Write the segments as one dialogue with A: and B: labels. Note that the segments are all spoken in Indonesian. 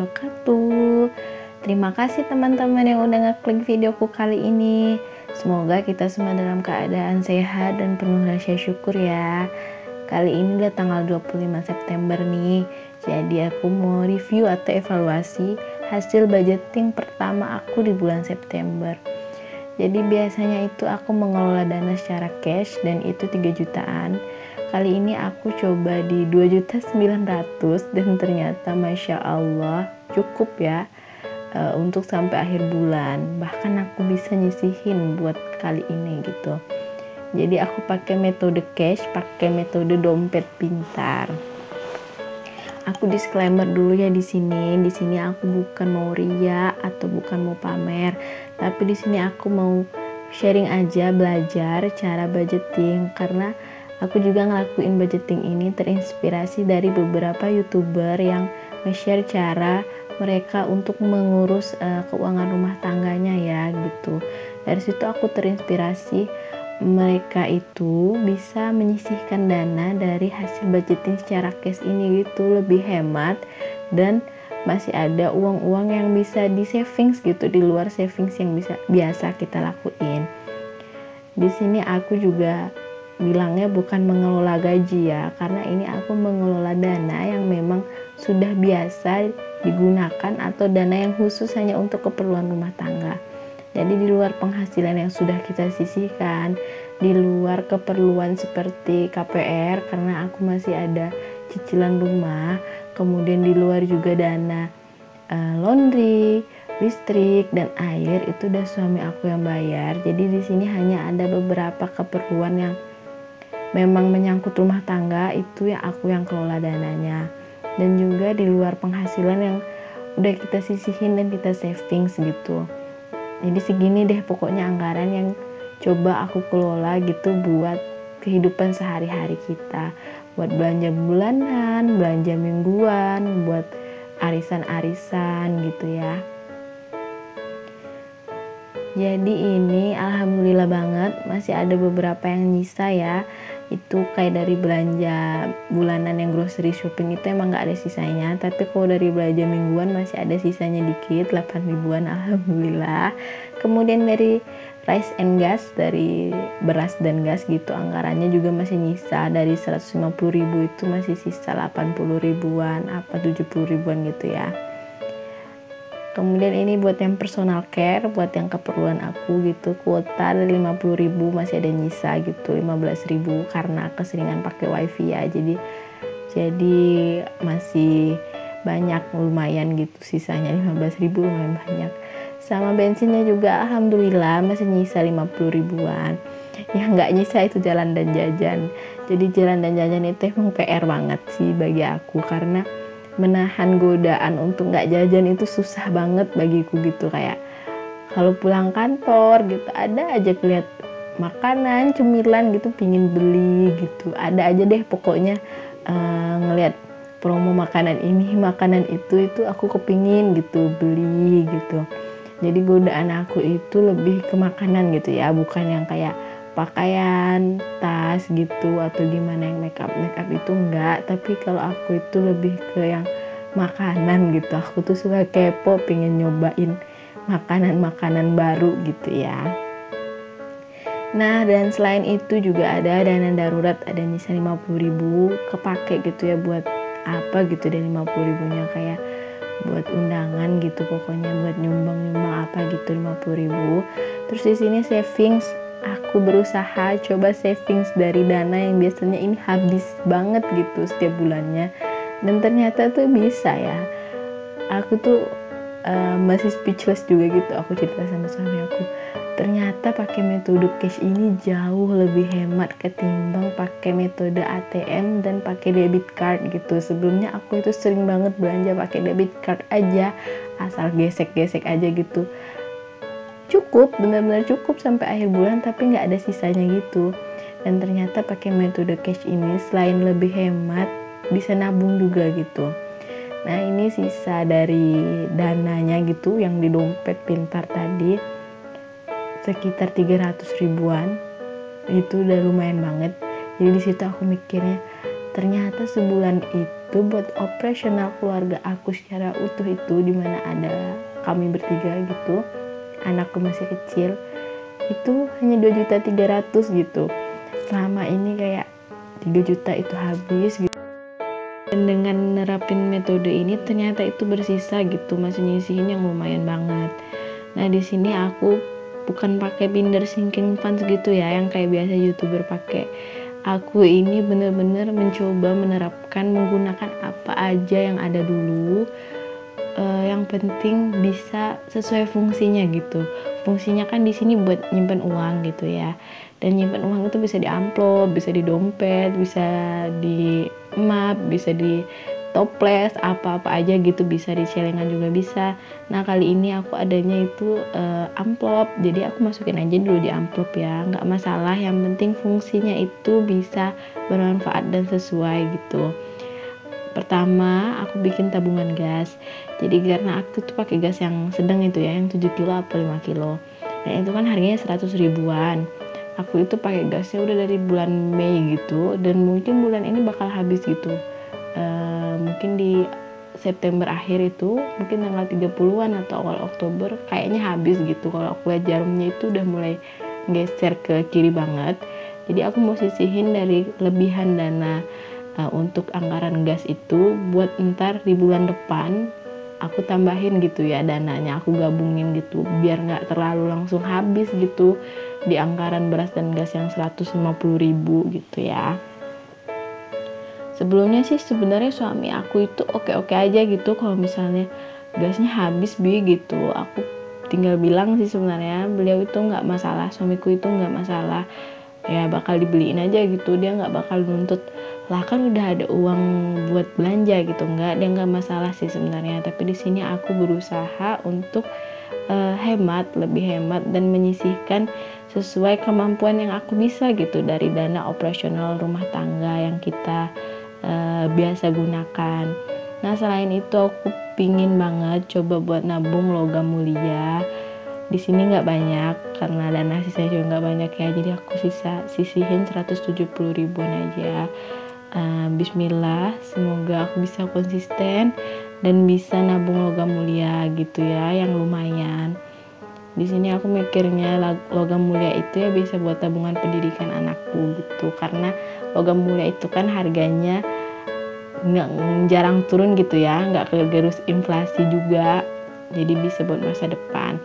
A: wabarakatuh. Terima kasih teman-teman yang udah ngeklik videoku kali ini. Semoga kita semua dalam keadaan sehat dan penuh rasa syukur ya. Kali ini udah tanggal 25 September nih. Jadi aku mau review atau evaluasi hasil budgeting pertama aku di bulan September. Jadi biasanya itu aku mengelola dana secara cash dan itu 3 jutaan. Kali ini aku coba di 2.900.000 dan ternyata Masya Allah cukup ya untuk sampai akhir bulan. Bahkan aku bisa nyisihin buat kali ini gitu. Jadi aku pakai metode cash, pakai metode dompet pintar. Aku disclaimer dulu ya di sini. Di sini aku bukan mau ria atau bukan mau pamer, tapi di sini aku mau sharing aja, belajar cara budgeting karena aku juga ngelakuin budgeting ini terinspirasi dari beberapa YouTuber yang nge-share cara mereka untuk mengurus keuangan rumah tangganya ya gitu. Dari situ aku terinspirasi mereka itu bisa menyisihkan dana dari hasil budgeting secara cash ini gitu, lebih hemat dan masih ada uang-uang yang bisa di savings gitu di luar savings yang biasa kita lakuin. Di sini aku juga bilangnya bukan mengelola gaji ya, karena ini aku mengelola dana yang memang sudah biasa digunakan atau dana yang khusus hanya untuk keperluan rumah tangga. Jadi di luar penghasilan yang sudah kita sisihkan, di luar keperluan seperti KPR karena aku masih ada cicilan rumah, kemudian di luar juga dana laundry, listrik dan air itu udah suami aku yang bayar. Jadi di sini hanya ada beberapa keperluan yang memang menyangkut rumah tangga itu ya aku yang kelola dananya. Dan juga di luar penghasilan yang udah kita sisihin dan kita savings gitu. Jadi segini deh pokoknya anggaran yang coba aku kelola gitu buat kehidupan sehari-hari kita. Buat belanja bulanan, belanja mingguan, buat arisan-arisan gitu ya. Jadi ini alhamdulillah banget masih ada beberapa yang nyisa ya. Itu kayak dari belanja bulanan yang grocery shopping itu emang gak ada sisanya, tapi kalau dari belanja mingguan masih ada sisanya dikit, 8 ribuan alhamdulillah. Kemudian dari rice and gas, dari beras dan gas gitu anggarannya juga masih nyisa. Dari 150 ribu itu masih sisa 80 ribuan apa 70 ribuan gitu ya. Kemudian ini buat yang personal care, buat yang keperluan aku gitu, kuota dari 50 ribu masih ada nyisa gitu, 15 ribu karena keseringan pakai wifi ya, jadi masih banyak, lumayan gitu sisanya 15 ribu, lumayan banyak. Sama bensinnya juga alhamdulillah masih nyisa 50 ribuan. Yang nggak nyisa itu jalan dan jajan. Jadi jalan dan jajan itu emang PR banget sih bagi aku karena menahan godaan untuk nggak jajan itu susah banget bagiku gitu. Kayak kalau pulang kantor gitu ada aja lihat makanan cemilan gitu pingin beli gitu, ada aja deh pokoknya ngelihat promo makanan ini makanan itu aku kepingin gitu beli gitu. Jadi godaan aku itu lebih ke makanan gitu ya, bukan yang kayak pakaian, tas gitu atau gimana yang make up itu enggak, tapi kalau aku itu lebih ke yang makanan gitu. Aku tuh suka kepo, pengen nyobain makanan baru gitu ya. Nah dan selain itu juga ada dana darurat, ada nyisa 50 ribu kepake gitu ya buat apa gitu, dari 50 ribunya kayak buat undangan gitu, pokoknya buat nyumbang apa gitu 50 ribu. Terus di sini savings, aku berusaha coba savings dari dana yang biasanya ini habis banget gitu setiap bulannya, dan ternyata tuh bisa ya. Aku tuh masih speechless juga gitu, aku cerita sama suami aku, ternyata pakai metode cash ini jauh lebih hemat ketimbang pakai metode ATM dan pakai debit card gitu. Sebelumnya aku itu sering banget belanja pakai debit card aja, asal gesek-gesek aja gitu, cukup, benar-benar cukup sampai akhir bulan tapi nggak ada sisanya gitu. Dan ternyata pakai metode cash ini selain lebih hemat bisa nabung juga gitu. Nah ini sisa dari dananya gitu yang di dompet pintar tadi sekitar 300 ribuan, itu udah lumayan banget. Jadi di situ aku mikirnya Ternyata sebulan itu buat operasional keluarga aku secara utuh itu, dimana ada kami bertiga gitu, anakku masih kecil, itu hanya 2.300.000 gitu. Selama ini kayak 3 juta itu habis gitu. Dan dengan nerapin metode ini ternyata itu bersisa gitu, masih nyisihin yang lumayan banget. Nah di sini aku bukan pakai binder sinking funds gitu ya, yang kayak biasa YouTuber pakai. Aku ini bener-bener mencoba menerapkan menggunakan apa aja yang ada dulu. Yang penting bisa sesuai fungsinya gitu. Fungsinya kan di sini buat nyimpen uang gitu ya. Dan nyimpen uang itu bisa di amplop, bisa di dompet, bisa di map, bisa di toples, apa-apa aja gitu, bisa di celengan juga bisa. Nah kali ini aku adanya itu amplop, jadi aku masukin aja dulu di amplop ya, nggak masalah, yang penting fungsinya itu bisa bermanfaat dan sesuai gitu. Pertama aku bikin tabungan gas, jadi karena aku tuh pakai gas yang sedang itu ya, yang 7 kilo atau 5 kilo, dan itu kan harganya 100 ribuan. Aku itu pakai gasnya udah dari bulan Mei gitu, dan mungkin bulan ini bakal habis gitu. Mungkin di September akhir itu, mungkin tanggal 30-an atau awal Oktober kayaknya habis gitu. Kalau aku lihat jarumnya itu udah mulai geser ke kiri banget, jadi aku mau sisihin dari lebihan dana untuk anggaran gas itu buat ntar di bulan depan aku tambahin gitu ya dananya, aku gabungin gitu biar nggak terlalu langsung habis gitu di anggaran beras dan gas yang 150.000 gitu ya. Sebelumnya sih sebenarnya suami aku itu oke-oke aja gitu, kalau misalnya gasnya habis gitu, aku tinggal bilang sih sebenarnya, beliau itu nggak masalah, suamiku itu nggak masalah, ya bakal dibeliin aja gitu, dia nggak bakal nuntut lah kan udah ada uang buat belanja gitu, nggak, dia nggak masalah sih sebenarnya. Tapi di sini aku berusaha untuk hemat, lebih hemat dan menyisihkan sesuai kemampuan yang aku bisa gitu dari dana operasional rumah tangga yang kita biasa gunakan. Nah selain itu aku pingin banget coba buat nabung logam mulia. Di sini nggak banyak karena dana sisa juga nggak banyak ya, jadi aku sisihin 170 ribuan aja. Bismillah, semoga aku bisa konsisten dan bisa nabung logam mulia gitu ya, yang lumayan. Di sini aku mikirnya logam mulia itu ya bisa buat tabungan pendidikan anakku gitu, karena logam mulia itu kan harganya nggak jarang turun gitu ya, nggak kegerus inflasi juga, jadi bisa buat masa depan.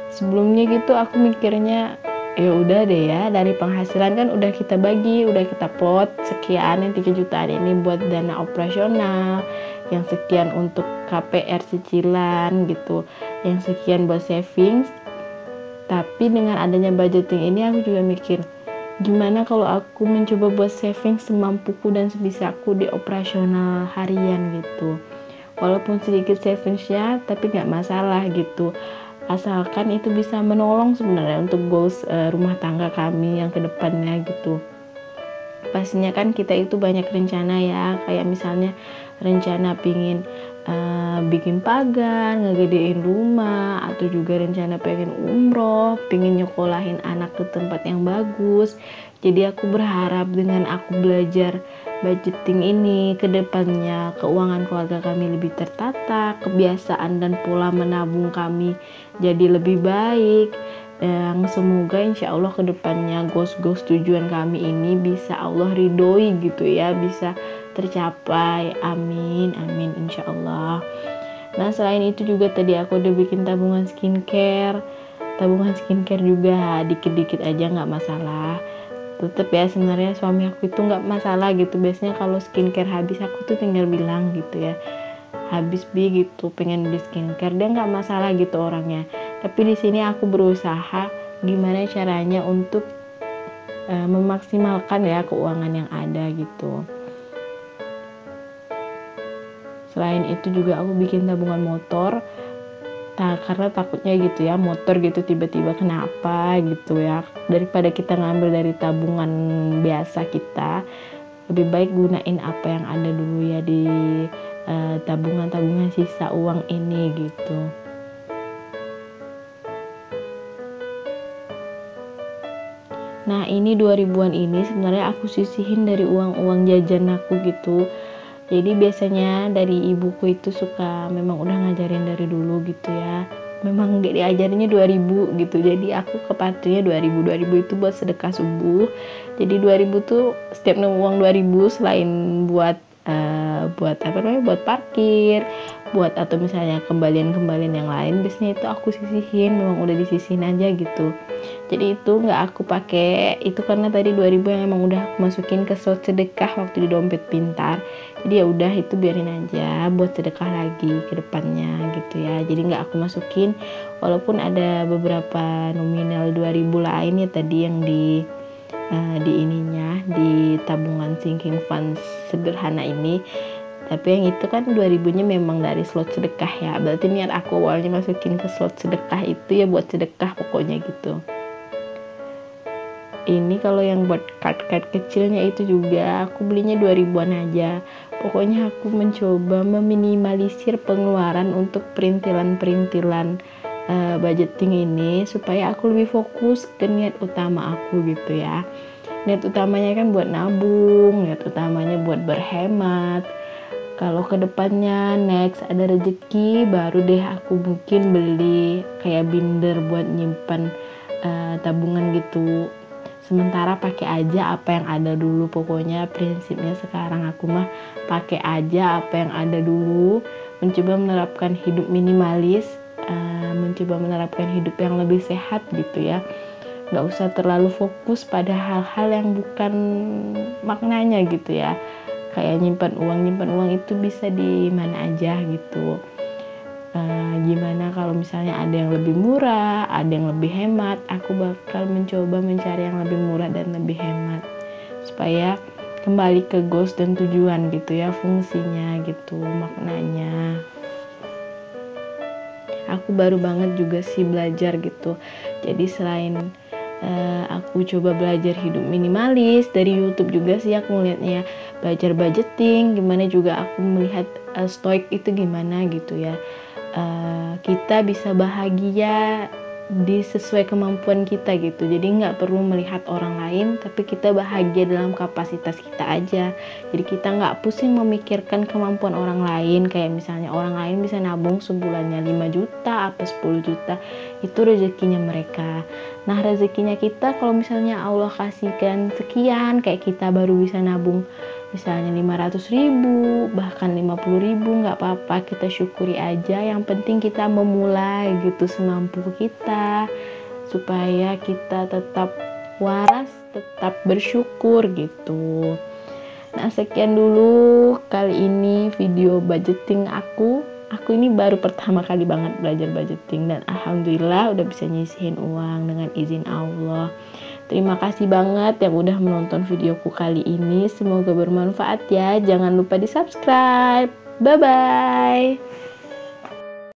A: Sebelumnya gitu aku mikirnya ya udah deh ya, dari penghasilan kan udah kita bagi, udah kita plot sekian, yang 3 jutaan ini buat dana operasional, yang sekian untuk KPR cicilan gitu, yang sekian buat savings. Tapi dengan adanya budgeting ini aku juga mikir, gimana kalau aku mencoba buat saving semampuku dan sebisaku di operasional harian gitu. Walaupun sedikit savingsnya tapi nggak masalah gitu, asalkan itu bisa menolong sebenarnya untuk goals rumah tangga kami yang kedepannya gitu. Pastinya kan kita itu banyak rencana ya, kayak misalnya rencana pingin bikin pagar, ngegedein rumah, atau juga rencana pengen umroh, pingin nyekolahin anak ke tempat yang bagus. Jadi aku berharap dengan aku belajar budgeting ini, kedepannya keuangan keluarga kami lebih tertata, kebiasaan dan pola menabung kami jadi lebih baik. Dan semoga insya Allah kedepannya goals tujuan kami ini bisa Allah ridhoi gitu ya, bisa tercapai, amin amin insya Allah. Nah selain itu juga tadi aku udah bikin tabungan skincare juga dikit-dikit aja nggak masalah. Tetep ya sebenarnya suami aku itu nggak masalah gitu, biasanya kalau skincare habis aku tuh tinggal bilang gitu ya, habis gitu pengen beli skincare, dia nggak masalah gitu orangnya. Tapi di sini aku berusaha gimana caranya untuk memaksimalkan ya keuangan yang ada gitu. Selain itu juga aku bikin tabungan motor, karena takutnya gitu ya motor gitu tiba-tiba kenapa gitu ya, daripada kita ngambil dari tabungan biasa kita, lebih baik gunain apa yang ada dulu ya di tabungan sisa uang ini gitu. Nah ini 2000-an ini sebenarnya aku sisihin dari uang jajan aku gitu. Jadi biasanya dari ibuku itu suka memang udah ngajarin dari dulu gitu ya. Memang gak diajarinnya 2000 gitu. Jadi aku kepatunya 2000 itu buat sedekah subuh. Jadi 2000 tuh setiap nemu uang 2000 selain buat buat parkir, buat atau misalnya kembalian yang lain, biasanya itu aku sisihin, memang udah disisihin aja gitu. Jadi itu nggak aku pakai itu karena tadi 2000 yang emang udah aku masukin ke slot sedekah waktu di dompet pintar. Jadi ya udah itu biarin aja buat sedekah lagi ke depannya gitu ya. Jadi nggak aku masukin, walaupun ada beberapa nominal 2000 lain ya tadi yang di tabungan sinking fund sederhana ini. Tapi yang itu kan 2000-nya memang dari slot sedekah ya. Berarti niat aku awalnya masukin ke slot sedekah itu ya buat sedekah pokoknya gitu. Ini kalau yang buat card kecilnya itu juga aku belinya 2000-an aja. Pokoknya aku mencoba meminimalisir pengeluaran untuk perintilan budgeting ini supaya aku lebih fokus ke niat utama aku gitu ya. Niat utamanya kan buat nabung, niat utamanya buat berhemat. Kalau kedepannya next ada rezeki, baru deh aku mungkin beli kayak binder buat nyimpan tabungan gitu. Sementara pakai aja apa yang ada dulu. Pokoknya prinsipnya sekarang aku mah pakai aja apa yang ada dulu, mencoba menerapkan hidup minimalis, mencoba menerapkan hidup yang lebih sehat gitu ya. Nggak usah terlalu fokus pada hal-hal yang bukan maknanya gitu ya. Kayak nyimpan uang itu bisa di mana aja gitu. Gimana kalau misalnya ada yang lebih murah, ada yang lebih hemat, aku bakal mencoba mencari yang lebih murah dan lebih hemat supaya kembali ke goals dan tujuan gitu ya, fungsinya gitu, maknanya. Aku baru banget juga sih belajar gitu. Jadi selain aku coba belajar hidup minimalis dari YouTube juga sih aku ngeliatnya, belajar budgeting, gimana juga aku melihat stoik itu gimana gitu ya. Kita bisa bahagia sesuai kemampuan kita gitu. Jadi nggak perlu melihat orang lain, tapi kita bahagia dalam kapasitas kita aja. Jadi kita nggak pusing memikirkan kemampuan orang lain. Kayak misalnya orang lain bisa nabung sebulannya 5 juta apa 10 juta, itu rezekinya mereka. Nah rezekinya kita kalau misalnya Allah kasihkan sekian, kayak kita baru bisa nabung misalnya 500.000 bahkan 50.000, nggak apa-apa, kita syukuri aja. Yang penting kita memulai gitu semampu kita supaya kita tetap waras, tetap bersyukur gitu. Nah sekian dulu kali ini video budgeting aku ini baru pertama kali banget belajar budgeting, dan alhamdulillah udah bisa nyisihin uang dengan izin Allah. Terima kasih banget yang udah menonton videoku kali ini. Semoga bermanfaat ya. Jangan lupa di subscribe. Bye-bye.